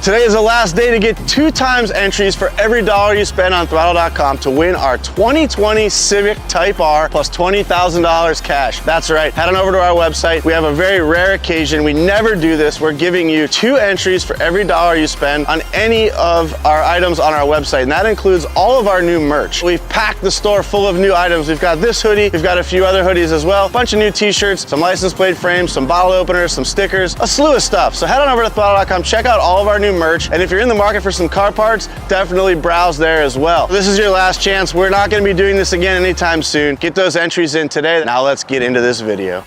Today is the last day to get 2 times entries for every dollar you spend on throtl.com to win our 2020 Civic Type R plus $20,000 cash. That's right, head on over to our website. We have a very rare occasion. We never do this. We're giving you 2 entries for every dollar you spend on any of our items on our website, and that includes all of our new merch. We've packed the store full of new items. We've got this hoodie, we've got a few other hoodies as well, a bunch of new t-shirts, some license plate frames, some bottle openers, some stickers, a slew of stuff. So head on over to throtl.com, check out all of our new merch, and if you're in the market for some car parts, definitely browse there as well. This is your last chance. We're not going to be doing this again anytime soon. Get those entries in today. Now let's get into this video.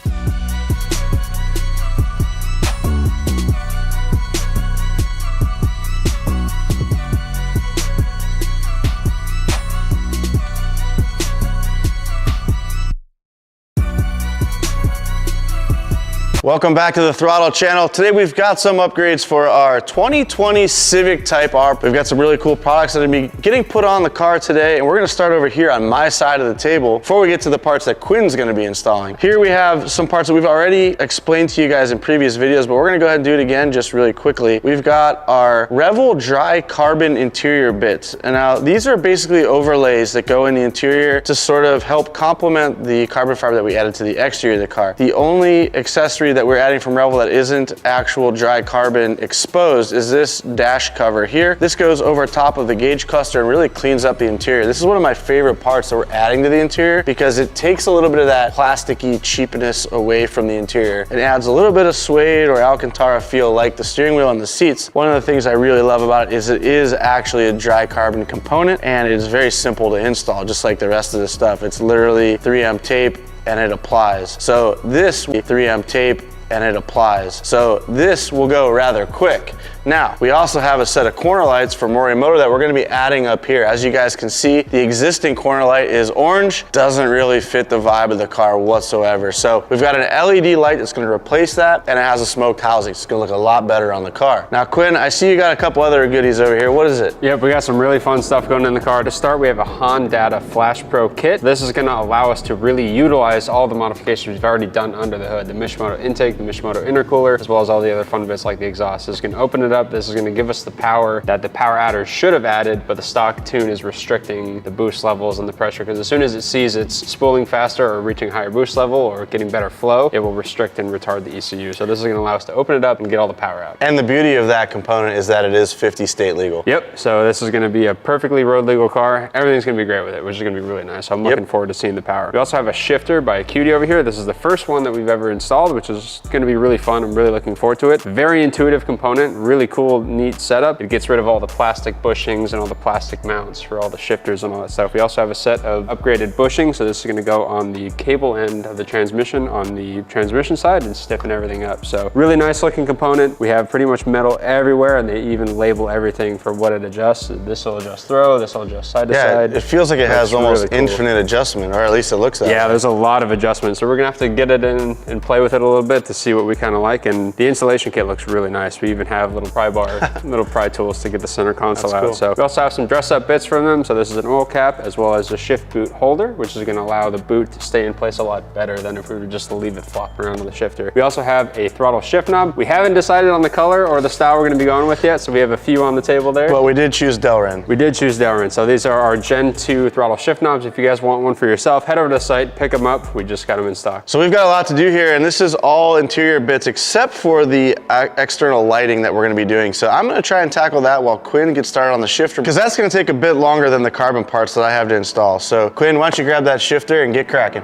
Welcome back to the Throtl channel. Today we've got some upgrades for our 2020 Civic Type R. We've got some really cool products that are going to be getting put on the car today, and we're going to start over here on my side of the table before we get to the parts that Quinn's going to be installing. Here we have some parts that we've already explained to you guys in previous videos, but we're going to go ahead and do it again just really quickly. We've got our Revel dry carbon interior bits, and now these are basically overlays that go in the interior to sort of help complement the carbon fiber that we added to the exterior of the car. The only accessory that we're adding from Revel that isn't actual dry carbon exposed is this dash cover here. This goes over top of the gauge cluster and really cleans up the interior. This is one of my favorite parts that we're adding to the interior because it takes a little bit of that plasticky cheapness away from the interior. It adds a little bit of suede or Alcantara feel like the steering wheel and the seats. One of the things I really love about it is actually a dry carbon component, and it is very simple to install, just like the rest of the stuff. It's literally 3M tape and it applies. So this 3M tape and it applies. So this will go rather quick. Now, we also have a set of corner lights for Morimoto that we're gonna be adding up here. As you guys can see, the existing corner light is orange, doesn't really fit the vibe of the car whatsoever. So we've got an LED light that's gonna replace that, and it has a smoked housing. It's gonna look a lot better on the car. Now, Quinn, I see you got a couple other goodies over here. What is it? Yep, we got some really fun stuff going in the car. To start, we have a Hondata Flash Pro kit. This is gonna allow us to really utilize all the modifications we've already done under the hood. The Mishimoto intake, the Mishimoto intercooler, as well as all the other fun bits like the exhaust. This is gonna open it up. This is going to give us the power that the power adder should have added, but the stock tune is restricting the boost levels and the pressure, because as soon as it sees it's spooling faster or reaching a higher boost level or getting better flow, it will restrict and retard the ECU. So this is going to allow us to open it up and get all the power out. And the beauty of that component is that it is 50 state legal. Yep, so this is going to be a perfectly road legal car. Everything's going to be great with it, which is going to be really nice. So I'm looking forward to seeing the power. We also have a shifter by Cutie over here. This is the first one that we've ever installed, which is going to be really fun. I'm really looking forward to it. Very intuitive component, really cool, neat setup. It gets rid of all the plastic bushings and all the plastic mounts for all the shifters and all that stuff. We also have a set of upgraded bushings, so this is going to go on the cable end of the transmission on the transmission side and stiffen everything up. So really nice looking component. We have pretty much metal everywhere, and they even label everything for what it adjusts. This will adjust throw, this will adjust side to side. It feels like it has almost really cool, infinite adjustment, or at least it looks that way. Yeah, there's a lot of adjustments, so we're gonna have to get it in and play with it a little bit to see what we kind of like. And the installation kit looks really nice. We even have little pry bar, little pry tools to get the center console out. Cool. So we also have some dress up bits from them. So this is an oil cap as well as a shift boot holder, which is going to allow the boot to stay in place a lot better than if we were just to leave it flopping around on the shifter. We also have a throttle shift knob. We haven't decided on the color or the style we're going to be going with yet, so we have a few on the table there. But we did choose Delrin. We did choose Delrin. So these are our Gen 2 throttle shift knobs. If you guys want one for yourself, head over to the site, pick them up. We just got them in stock. So we've got a lot to do here, and this is all interior bits except for the external lighting that we're going to be doing. So I'm going to try and tackle that while Quinn gets started on the shifter, because that's going to take a bit longer than the carbon parts that I have to install. So Quinn, why don't you grab that shifter and get cracking.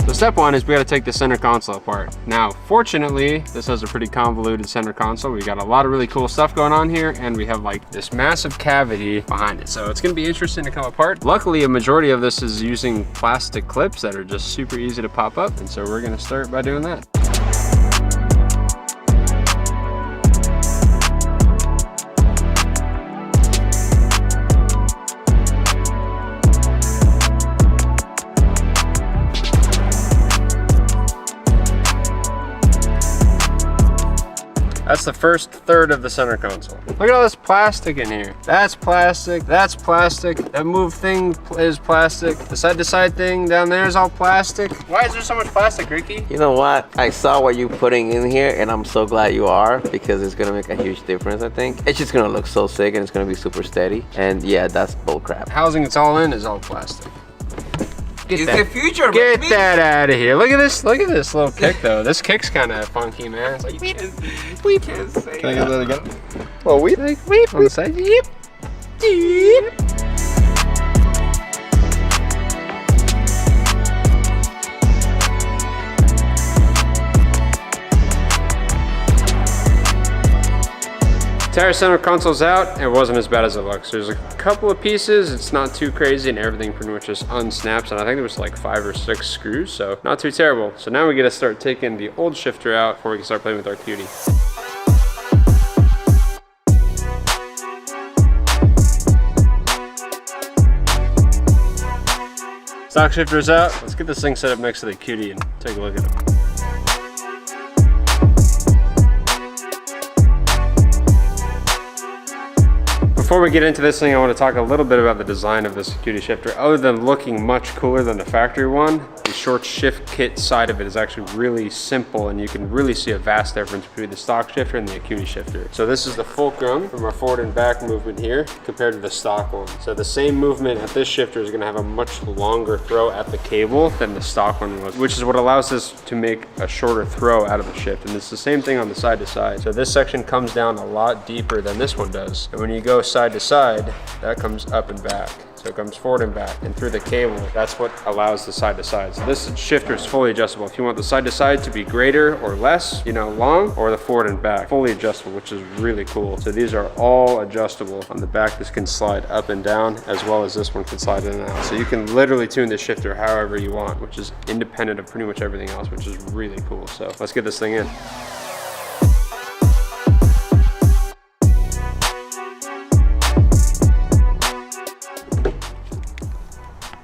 So step one is we got to take the center console apart. Now, fortunately, this has a pretty convoluted center console. We got a lot of really cool stuff going on here, and we have like this massive cavity behind it. So it's going to be interesting to come apart. Luckily, a majority of this is using plastic clips that are just super easy to pop up. And so we're going to start by doing that. That's the first third of the center console. Look at all this plastic in here. That's plastic, that's plastic. That move thing is plastic. The side-to-side thing down there is all plastic. Why is there so much plastic, Ricky? You know what? I saw what you're putting in here, and I'm so glad you are, because it's gonna make a huge difference, I think. It's just gonna look so sick, and it's gonna be super steady. And yeah, that's bull crap. Housing it's all in is all plastic. It's the future, Get baby. that out of here. Look at this little kick though. This kick's kind of funky, man. It's like, We can't say Can I get that again? well, we like weep on the side. Yep. Yep. Entire center console's out. It wasn't as bad as it looks. There's a couple of pieces. It's not too crazy, and everything pretty much just unsnaps. And I think there was like 5 or 6 screws, so not too terrible. So now we get to start taking the old shifter out before we can start playing with our cutie. Stock shifter's out. Let's get this thing set up next to the cutie and take a look at it. Before we get into this thing, I want to talk a little bit about the design of this cutie shifter. Other than looking much cooler than the factory one, the short shift kit side of it is actually really simple, and you can really see a vast difference between the stock shifter and the cutie shifter. So this is the fulcrum from our forward and back movement here compared to the stock one. So the same movement at this shifter is going to have a much longer throw at the cable than the stock one was, which is what allows us to make a shorter throw out of the shift. And it's the same thing on the side to side. So this section comes down a lot deeper than this one does. And when you go side to side, that comes up and back. So it comes forward and back, and through the cable, that's what allows the side to side. So this shifter is fully adjustable. If you want the side to side to be greater or less, you know, long, or the forward and back, fully adjustable, which is really cool. So these are all adjustable. On the back, this can slide up and down, as well as this one can slide in and out. So you can literally tune the shifter however you want, which is independent of pretty much everything else, which is really cool. So let's get this thing in.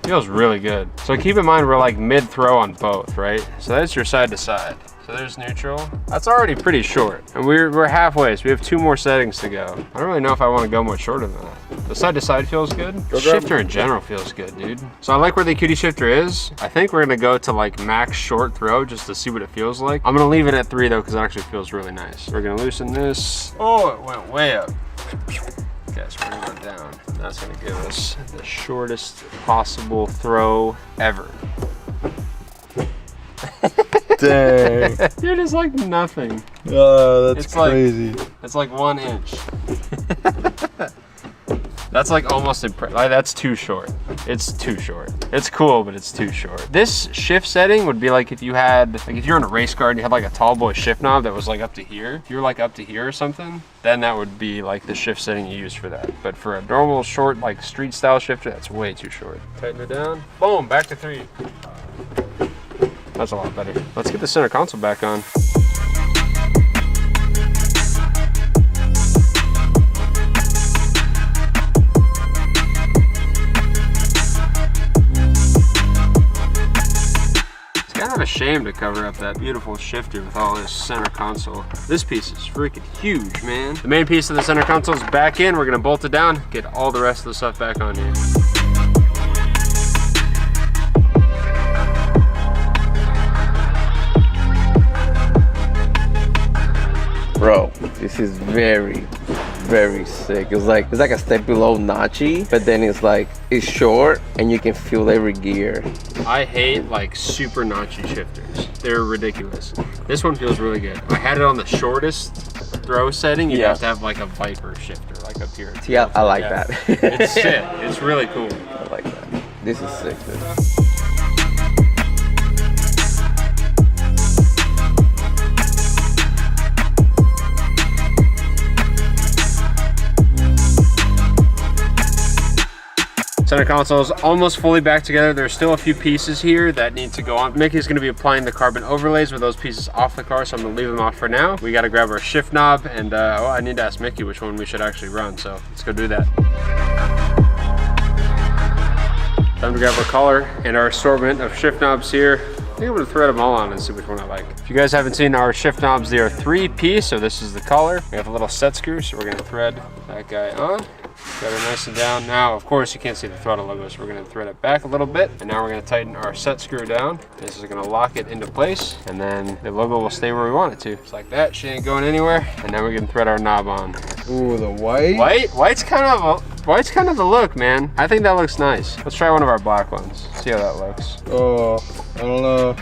Feels really good. So keep in mind, we're like mid-throw on both, right? So that's your side to side. So there's neutral. That's already pretty short. And we're halfway, so we have 2 more settings to go. I don't really know if I want to go much shorter than that. The side to side feels good. The shifter in general feels good, dude. So I like where the cutie shifter is. I think we're gonna go to like max short throw just to see what it feels like. I'm gonna leave it at 3 though, because it actually feels really nice. We're gonna loosen this. Oh, it went way up. Okay, so we're gonna go down. That's gonna give us the shortest possible throw ever. Dang. Dude, it's like nothing. Oh, that's It's crazy. It's like 1 inch. That's like almost impressive. Like, that's too short. It's too short. It's cool, but it's too short. This shift setting would be like if you had, like if you're in a race car and you had like a tall boy shift knob that was like up to here. If you're like up to here or something, then that would be like the shift setting you use for that. But for a normal short, like street style shifter, that's way too short. Tighten it down. Boom, back to 3. That's a lot better. Let's get the center console back on. Kind of a shame to cover up that beautiful shifter with all this center console. This piece is freaking huge, man. The main piece of the center console is back in. We're gonna bolt it down, get all the rest of the stuff back on here. Bro, this is very, very sick. It's like a step below notchy, but then it's short and you can feel every gear. I hate like super notchy shifters. They're ridiculous. This one feels really good. I had it on the shortest throw setting. You'd have to have like a Viper shifter, like up here. Yeah, I like that. It's sick. It's really cool. I like that. This is sick, dude. Center console is almost fully back together. There's still a few pieces here that need to go on. Mickey's gonna be applying the carbon overlays with those pieces off the car, so I'm gonna leave them off for now. We gotta grab our shift knob, and oh, I need to ask Mickey which one we should actually run, so let's go do that. Time to grab our collar and our assortment of shift knobs here. think I'm gonna thread them all on and see which one I like. If you guys haven't seen our shift knobs, they are 3-piece, so this is the color. We have a little set screw, so we're gonna thread that guy on. Got it nice and down. Now, of course, you can't see the throttle logo, so we're gonna thread it back a little bit. And now we're gonna tighten our set screw down. This is gonna lock it into place, and then the logo will stay where we want it to. Just like that, she ain't going anywhere. And now we can thread our knob on. Ooh, the white. White's kind of the look, man. I think that looks nice. Let's try one of our black ones. See how that looks. Oh, I don't know.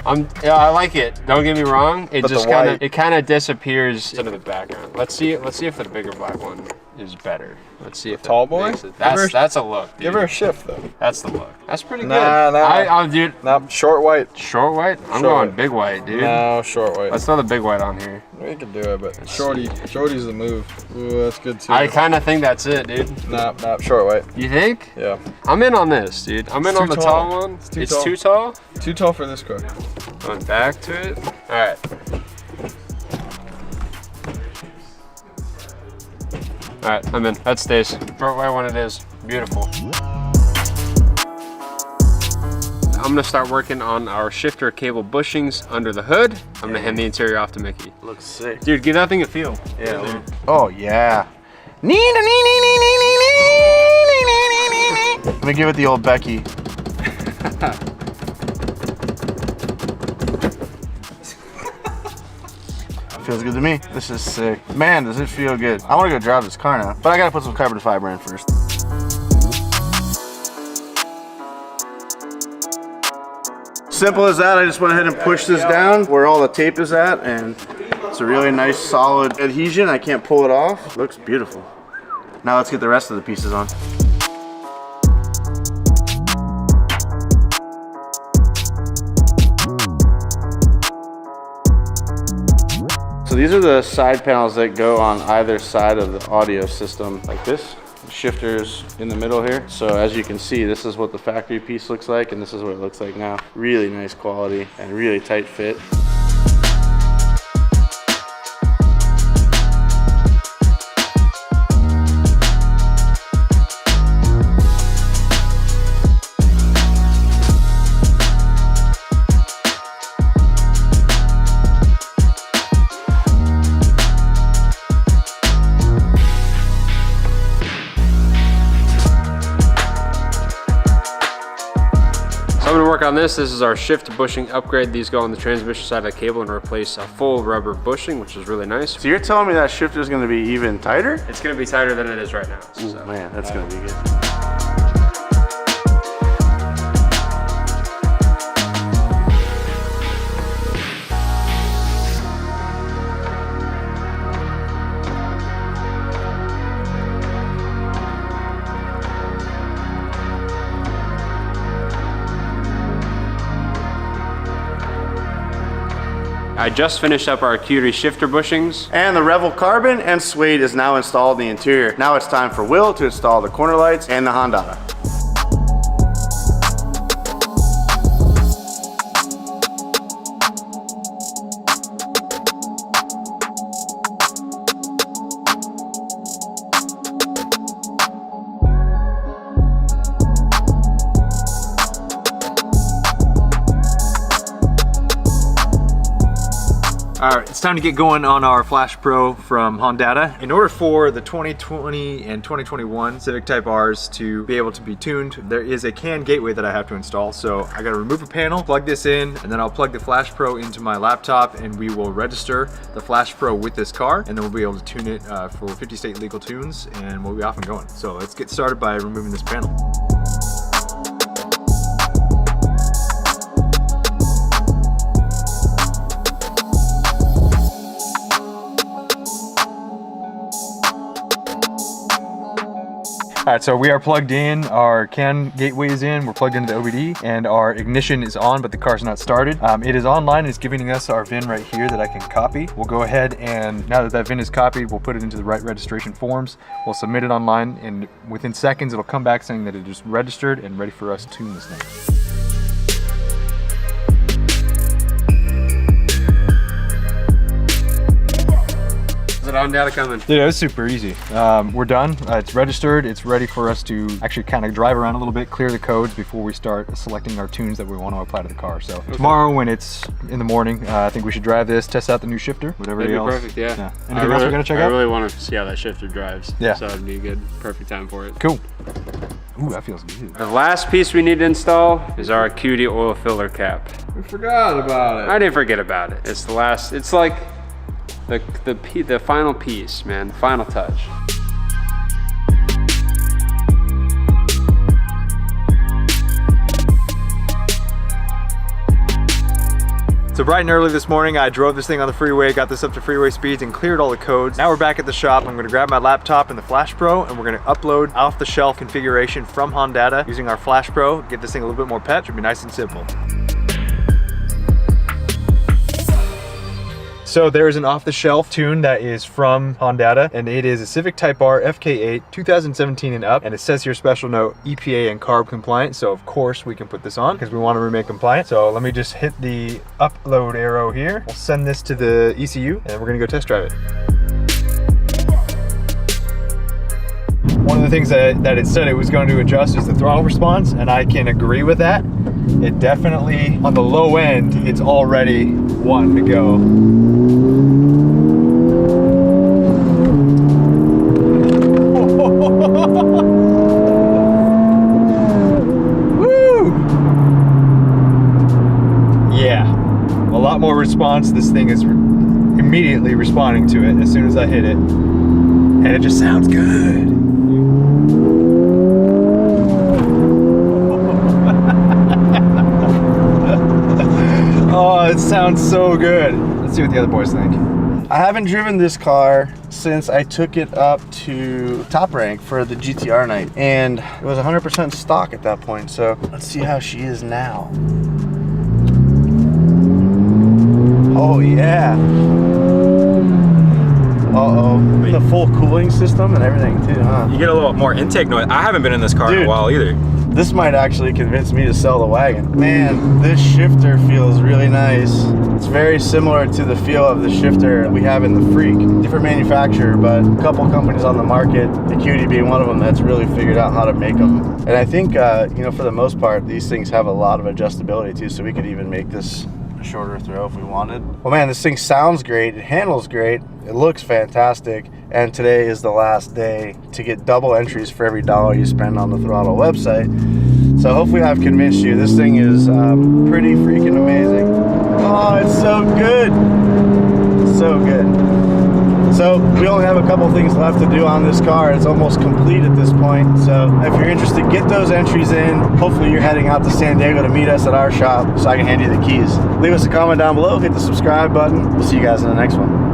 Yeah, I like it. Don't get me wrong. It But just the kind of disappears into the background. Let's see if the bigger black one is better. Let's see if Tall boy? That's a look. Dude. Give her a shift though. That's the look. That's pretty good. Nah. Dude. Nah, short white. Short white? I'm Short going white. big white, dude. No, short white. Let's throw the big white on here. We can do it, but shorty's the move. Ooh, that's good too. I kind of think that's it, dude. Nah, short white. You think? Yeah. I'm in on this, dude. I'm in on the tall one. It's too tall? Too tall for this car. Going back to it. All right. All right, I'm in. That stays right when it is. Beautiful. I'm gonna start working on our shifter cable bushings under the hood. I'm gonna hand the interior off to Mickey. Looks sick. Dude, give that thing a feel. Yeah. Really. Oh yeah. Let me give it the old Becky. Feels good to me. This is sick. Man, does it feel good. I want to go drive this car now, but I gotta put some carbon fiber in first. Simple as that. I just went ahead and pushed this down where all the tape is at, and it's a really nice solid adhesion. I can't pull it off. Looks beautiful. Now let's get the rest of the pieces on. So these are the side panels that go on either side of the audio system, like this. Shifters in the middle here. So as you can see, this is what the factory piece looks like, and this is what it looks like now. Really nice quality and really tight fit. So I'm gonna work on this. This is our shift bushing upgrade. These go on the transmission side of the cable and replace a full rubber bushing, which is really nice. So you're telling me that shifter is going to be even tighter? It's gonna be tighter than it is right now. Ooh, So, man, that's going to be good. I just finished up our Cutie shifter bushings. And the Revel carbon and suede is now installed in the interior. Now it's time for Will to install the corner lights and the Honda. All right, it's time to get going on our Flash Pro from Honda. In order for the 2020 and 2021 Civic Type Rs to be able to be tuned, there is a CAN gateway that I have to install. So I gotta remove a panel, plug this in, and then I'll plug the Flash Pro into my laptop, and we will register the Flash Pro with this car, and then we'll be able to tune it for 50 state legal tunes, and we'll be off and going. So let's get started by removing this panel. All right, so we are plugged in, our CAN gateway is in, we're plugged into the OBD, and our ignition is on, but the car's not started. It is online, and it's giving us our VIN right here that I can copy. We'll go ahead and now that that VIN is copied, we'll put it into the right registration forms. We'll submit it online, and within seconds, it'll come back saying that it is registered and ready for us to tune this thing. Is it on Honda coming. Dude, it was super easy. We're done. It's registered. It's ready for us to actually kind of drive around a little bit, clear the codes before we start selecting our tunes that we want to apply to the car. So tomorrow when it's in the morning, I think we should drive this, test out the new shifter, whatever That'd be else. perfect, yeah. Anything else we're gonna check out? I really want to see how that shifter drives. Yeah. So it'd be a good, perfect time for it. Cool. Ooh, that feels good. The last piece we need to install is our QD oil filler cap. We forgot about it. I didn't forget about it. It's the last, it's like the final piece, man, final touch. So bright and early this morning, I drove this thing on the freeway, got this up to freeway speeds and cleared all the codes. Now we're back at the shop. I'm gonna grab my laptop and the Flash Pro and we're gonna upload off-the-shelf configuration from Honda using our Flash Pro, get this thing a little bit more pep. Should be nice and simple. So there is an off-the-shelf tune that is from Honda, and it is a Civic Type R FK8 2017 and up, and it says here special note EPA and CARB compliant, so of course we can put this on because we want to remain compliant. So let me just hit the upload arrow here. We'll send this to the ECU and we're gonna go test drive it. One of the things that it said it was going to adjust is the throttle response, and I can agree with that. It definitely, on the low end, it's already wanting to go. Woo! Yeah, a lot more response. This thing is immediately responding to it as soon as I hit it, and it just sounds good. Oh, it sounds so good. Let's see what the other boys think. I haven't driven this car since I took it up to top rank for the GTR night, and it was 100% stock at that point. So let's see how she is now. Oh yeah. Uh-oh. The full cooling system and everything too, huh? You get a little more intake noise. I haven't been in this car in a while either. This might actually convince me to sell the wagon. Man, this shifter feels really nice. It's very similar to the feel of the shifter we have in the Freak. Different manufacturer, but a couple companies on the market, the QD being one of them, that's really figured out how to make them. And I think, you know, for the most part, these things have a lot of adjustability too, so we could even make this a shorter throw if we wanted. Well, man, this thing sounds great. It handles great. It looks fantastic. And today is the last day to get double entries for every $1 you spend on the throtl website. So hopefully I've convinced you. This thing is pretty freaking amazing. Oh, it's so good. So good. So we only have a couple things left to do on this car. It's almost complete at this point. So if you're interested, get those entries in. Hopefully you're heading out to San Diego to meet us at our shop so I can hand you the keys. Leave us a comment down below, hit the subscribe button. We'll see you guys in the next one.